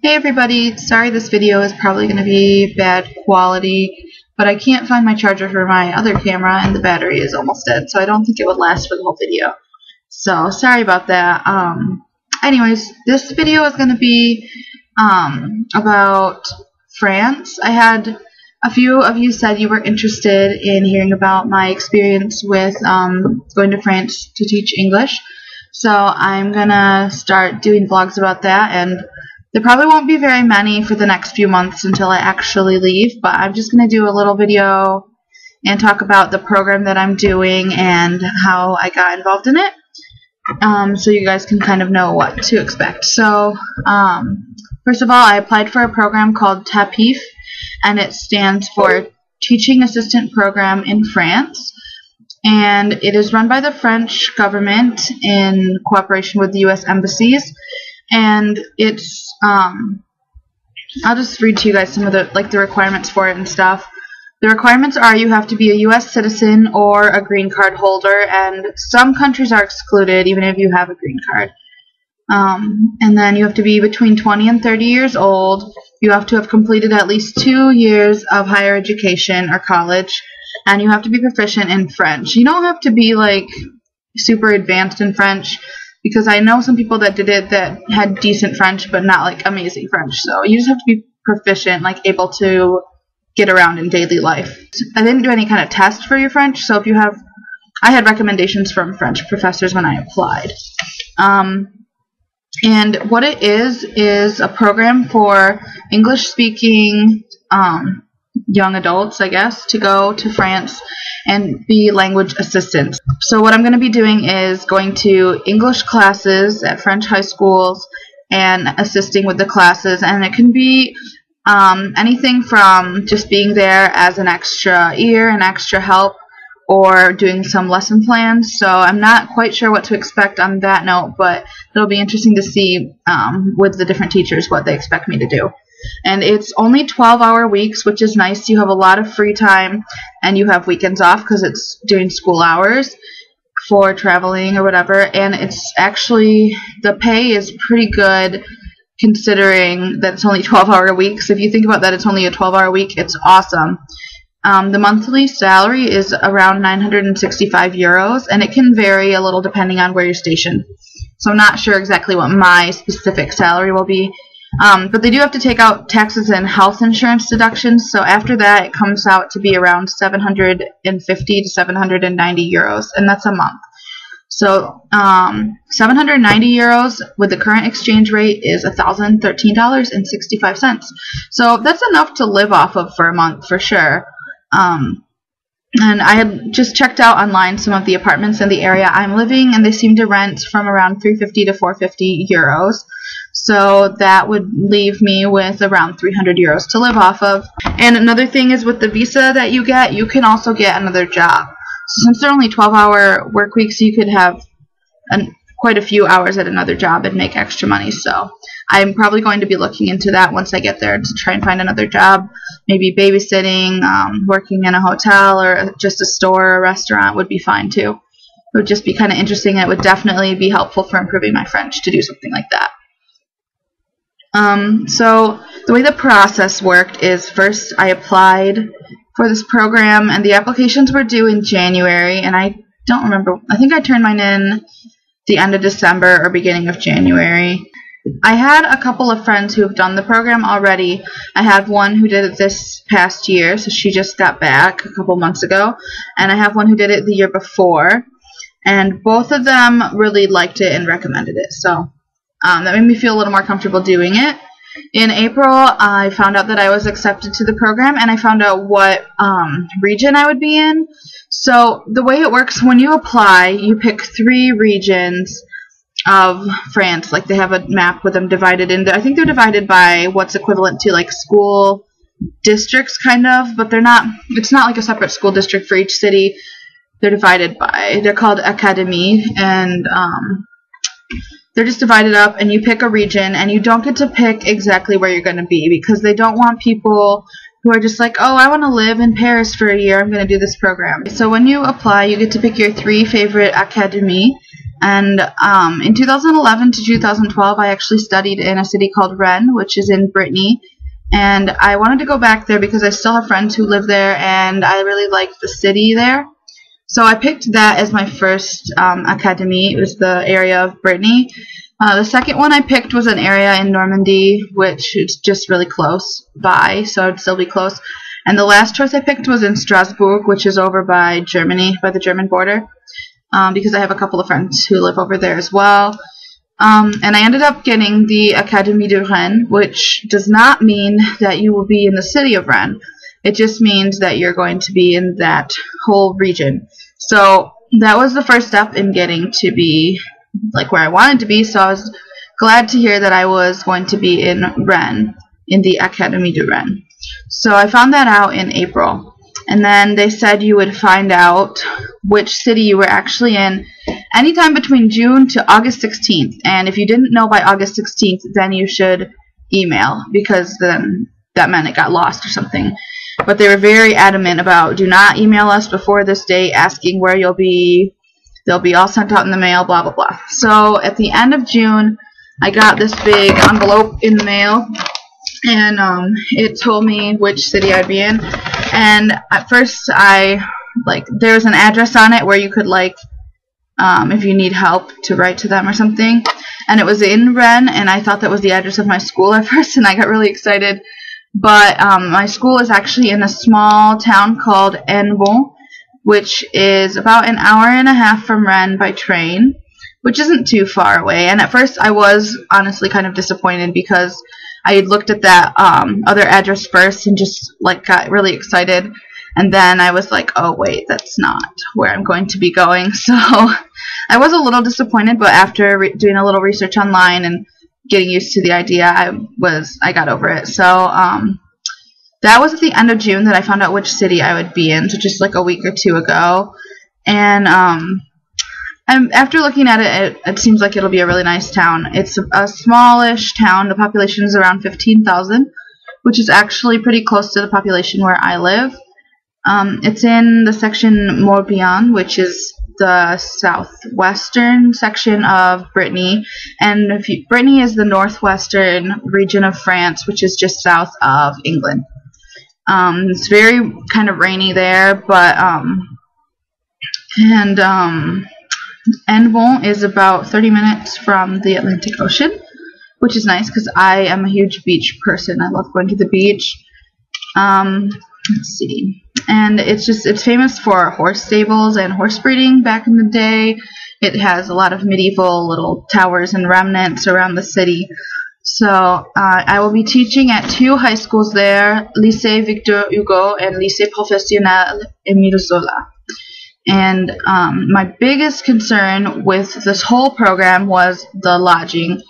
Hey everybody, sorry this video is probably going to be bad quality, but I can't find my charger for my other camera and the battery is almost dead, so I don't think it would last for the whole video. So sorry about that. Anyways, this video is going to be about France. I had a few of you said you were interested in hearing about my experience with going to France to teach English. So I'm going to start doing vlogs about that, and there probably won't be very many for the next few months until I actually leave, but I'm just going to do a little video and talk about the program that I'm doing and how I got involved in it, so you guys can kind of know what to expect. So first of all, I applied for a program called TAPIF, and it stands for Teaching Assistant Program in France, and it is run by the French government in cooperation with the U.S. embassies. And it's I'll just read to you guys some of the requirements for it and stuff. The requirements are you have to be a U.S. citizen or a green card holder, and some countries are excluded even if you have a green card. And then you have to be between 20 and 30 years old. You have to have completed at least 2 years of higher education or college, and you have to be proficient in French. You don't have to be like super advanced in French, because I know some people that did it that had decent French but not like amazing French. So you just have to be proficient, like able to get around in daily life. I didn't do any kind of test for your French, so if you have, I had recommendations from French professors when I applied. And what it is a program for English-speaking young adults, I guess, to go to France and be language assistants. So what I'm going to be doing is going to English classes at French high schools and assisting with the classes, and it can be anything from just being there as an extra ear and extra help, or doing some lesson plans. So I'm not quite sure what to expect on that note, but it'll be interesting to see with the different teachers what they expect me to do. And it's only 12-hour weeks, which is nice. You have a lot of free time, and you have weekends off because it's doing school hours for traveling or whatever. And it's actually, the pay is pretty good considering that it's only 12-hour weeks. If you think about that, it's only a 12-hour week. It's awesome. The monthly salary is around 965 euros, and it can vary a little depending on where you're stationed. So I'm not sure exactly what my specific salary will be. But they do have to take out taxes and health insurance deductions, so after that it comes out to be around 750 to 790 euros, and that's a month. So 790 euros with the current exchange rate is $1,013.65. So that's enough to live off of for a month for sure. And I had just checked out online some of the apartments in the area I'm living, and they seem to rent from around 350 to 450 euros. So that would leave me with around 300 euros to live off of. And another thing is, with the visa that you get, you can also get another job. So since they're only 12-hour work weeks, you could have quite a few hours at another job and make extra money. So I'm probably going to be looking into that once I get there to try and find another job. Maybe babysitting, working in a hotel, or just a store or a restaurant would be fine too. It would just be kind of interesting, and it would definitely be helpful for improving my French to do something like that. So the way the process worked is, first I applied for this program, and the applications were due in January, and I don't remember, I think I turned mine in the end of December or beginning of January. I had a couple of friends who have done the program already. I had one who did it this past year, so she just got back a couple months ago, and I have one who did it the year before, and both of them really liked it and recommended it. So that made me feel a little more comfortable doing it. In April, I found out that I was accepted to the program, and I found out what region I would be in. So the way it works, when you apply, you pick 3 regions of France. Like, they have a map with them divided into, I think they're divided by what's equivalent to like school districts kind of, but they're not, it's not like a separate school district for each city. They're divided by, they're called académies, and they're just divided up, and you pick a region, and you don't get to pick exactly where you're going to be, because they don't want people who are just like, oh, I want to live in Paris for a year, I'm going to do this program. So when you apply, you get to pick your 3 favorite académies, And in 2011 to 2012, I actually studied in a city called Rennes, which is in Brittany. And I wanted to go back there because I still have friends who live there, and I really liked the city there. So I picked that as my first academy. It was the area of Brittany. The second one I picked was an area in Normandy, which is just really close by, so I'd still be close. And the last choice I picked was in Strasbourg, which is over by Germany, by the German border, because I have a couple of friends who live over there as well. And I ended up getting the Académie de Rennes, which does not mean that you will be in the city of Rennes. It just means that you're going to be in that whole region. So that was the first step in getting to be like where I wanted to be, so I was glad to hear that I was going to be in Rennes, in the Académie de Rennes. So I found that out in April, and then they said you would find out which city you were actually in anytime between June to August 16th, and if you didn't know by August 16th, then you should email, because then that meant it got lost or something. But they were very adamant about, do not email us before this date asking where you'll be. They'll be all sent out in the mail, blah, blah, blah. So at the end of June, I got this big envelope in the mail, and it told me which city I'd be in. And at first, there was an address on it where you could, if you need help, to write to them or something. And it was in Rennes, and I thought that was the address of my school at first, and I got really excited. But my school is actually in a small town called Hennebont, which is about an hour and a half from Rennes by train, which isn't too far away. And at first I was honestly kind of disappointed because I had looked at that other address first and just got really excited. And then I was like, oh wait, that's not where I'm going to be going. So I was a little disappointed, but after doing a little research online and getting used to the idea, I got over it. So that was at the end of June that I found out which city I would be in, so just a week or two ago. And after looking at it, it seems like it'll be a really nice town. It's a smallish town. The population is around 15,000, which is actually pretty close to the population where I live. It's in the section Morbihan, which is the southwestern section of Brittany, and Brittany is the northwestern region of France, which is just south of England. It's very kind of rainy there, but Hennebont is about 30 minutes from the Atlantic Ocean, which is nice because I am a huge beach person. I love going to the beach. Let's see. And it's famous for horse stables and horse breeding back in the day. It has a lot of medieval little towers and remnants around the city. So I will be teaching at two high schools there, Lycée Victor Hugo and Lycée Professionnel Émile Zola. And my biggest concern with this whole program was the lodging.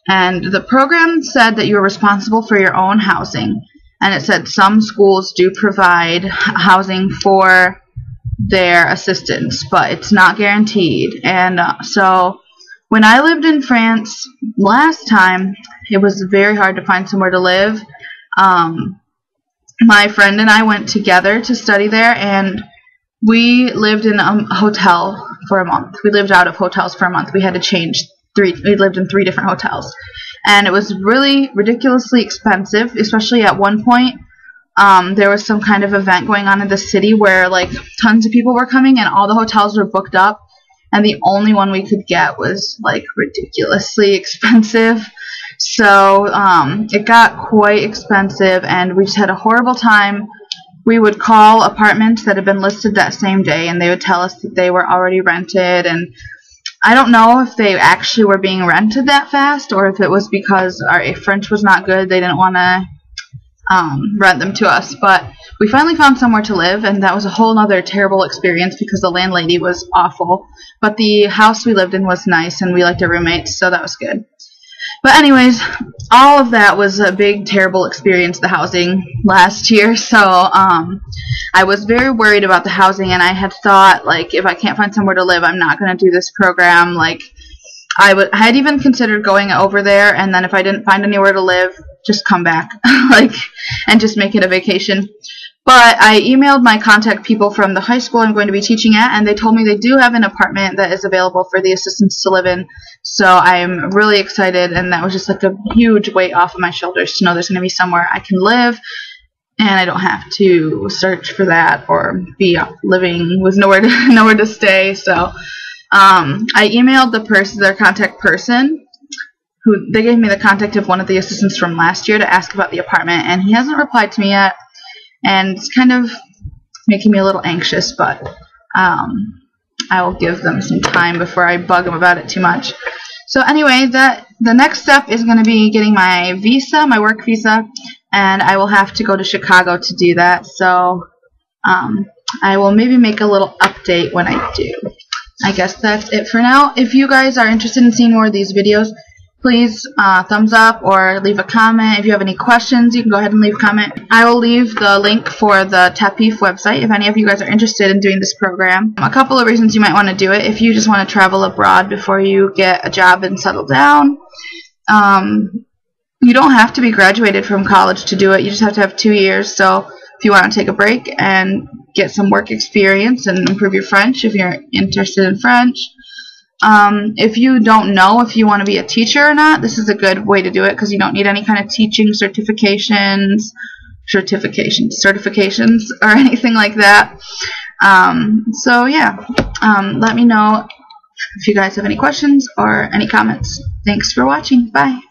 And the program said that you were responsible for your own housing. And it said some schools do provide housing for their assistants, but it's not guaranteed. And so when I lived in France last time, it was very hard to find somewhere to live. My friend and I went together to study there, and we lived in a hotel for a month. We lived out of hotels for a month. We had to change we lived in 3 different hotels. And it was really ridiculously expensive, especially at one point. There was some kind of event going on in the city where tons of people were coming and all the hotels were booked up, and the only one we could get was ridiculously expensive. So it got quite expensive, and we just had a horrible time. We would call apartments that had been listed that same day, and they would tell us that they were already rented. And I don't know if they actually were being rented that fast, or if it was because our French was not good, they didn't want to rent them to us. But we finally found somewhere to live, and that was a whole other terrible experience because the landlady was awful. But the house we lived in was nice, and we liked our roommates, so that was good. But anyways, all of that was a big, terrible experience, the housing last year. So I was very worried about the housing, and I had thought, if I can't find somewhere to live, I'm not going to do this program. I had even considered going over there, and then if I didn't find anywhere to live, just come back, and just make it a vacation. But I emailed my contact people from the high school I'm going to be teaching at, and they told me they do have an apartment that is available for the assistants to live in. So I'm really excited, and that was just like a huge weight off of my shoulders to know there's going to be somewhere I can live, and I don't have to search for that or be living with nowhere to stay. So I emailed their contact person. They gave me the contact of one of the assistants from last year to ask about the apartment, and he hasn't replied to me yet. And it's kind of making me a little anxious, but I will give them some time before I bug them about it too much. So anyway, the next step is going to be getting my visa, my work visa, and I will have to go to Chicago to do that. So I will maybe make a little update when I do. I guess that's it for now. If you guys are interested in seeing more of these videos, please thumbs up or leave a comment. If you have any questions, you can go ahead and leave a comment. I will leave the link for the TAPIF website if any of you guys are interested in doing this program. A couple of reasons you might want to do it: if you just want to travel abroad before you get a job and settle down. You don't have to be graduated from college to do it. You just have to have 2 years. So if you want to take a break and get some work experience and improve your French, if you're interested in French. If you don't know if you want to be a teacher or not, this is a good way to do it because you don't need any kind of teaching certifications or anything like that. So yeah, let me know if you guys have any questions or any comments. Thanks for watching. Bye.